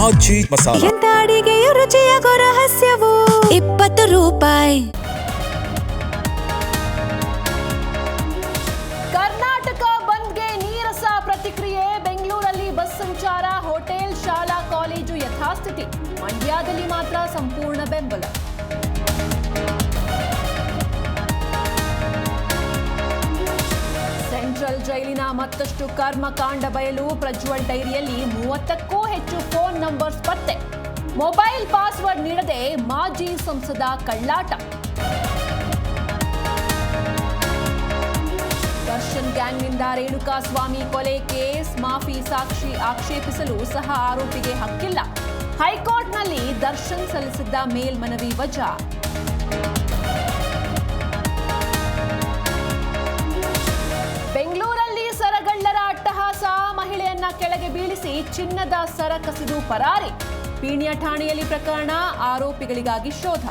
ಮಾಜಿ ಮಸಾಲ. ಎಂತ ಅಡಿಗೆಯ ರುಚಿಯಾಗೋ ರಹಸ್ಯವು 20 ರೂಪಾಯಿ. ಕರ್ನಾಟಕ ಬಂದ್ಗೆ ನೀರಸ ಪ್ರತಿಕ್ರಿಯೆ. ಬೆಂಗಳೂರಲ್ಲಿ ಬಸ್ ಸಂಚಾರ, ಹೋಟೆಲ್, ಶಾಲಾ, ಕಾಲೇಜು ಯಥಾಸ್ಥಿತಿ. ಮಂಡ್ಯದಲ್ಲಿ ಮಾತ್ರ ಸಂಪೂರ್ಣ ಬೆಂಬಲ. ಸೆಂಟ್ರಲ್ ಜೈಲಿನ ಮತ್ತಷ್ಟು ಕರ್ಮಕಾಂಡ ಬಯಲು. ಪ್ರಜ್ವಲ್ ಡೈರಿಯಲ್ಲಿ 30ಕ್ಕೂ ಹೆಚ್ಚು ಫೋನ್ ನಂಬರ್ಸ್ ಪತ್ತೆ. ಮೊಬೈಲ್ ಪಾಸ್ವರ್ಡ್ ನೀಡದೆ ಮಾಜಿ ಸಂಸದ ಕಳ್ಳಾಟ. ದರ್ಶನ್ ಗ್ಯಾಂಗ್ನಿಂದ ರೇಣುಕಾಸ್ವಾಮಿ ಕೊಲೆ ಕೇಸ್. ಮಾಫಿ ಸಾಕ್ಷಿ ಆಕ್ಷೇಪಿಸಲು ಸಹ ಆರೋಪಿಗೆ ಹಕ್ಕಿಲ್ಲ. ಹೈಕೋರ್ಟ್ನಲ್ಲಿ ದರ್ಶನ್ ಸಲ್ಲಿಸಿದ್ದ ಮೇಲ್ಮನವಿ ವಜಾ. ಬೆಂಗಳೂರಲ್ಲಿ ಸರಗಳ್ಳರ ಅಟ್ಟಹಾಸ. ಮಹಿಳೆಯನ್ನ ಕೆಳಗೆ ಬೀಳಿಸಿ ಚಿನ್ನದ ಸರ ಕಸಿದು ಪರಾರಿ. ಪೀಣ್ಯ ಠಾಣೆಯಲ್ಲಿ ಪ್ರಕರಣ. ಆರೋಪಿಗಳಿಗಾಗಿ ಶೋಧ.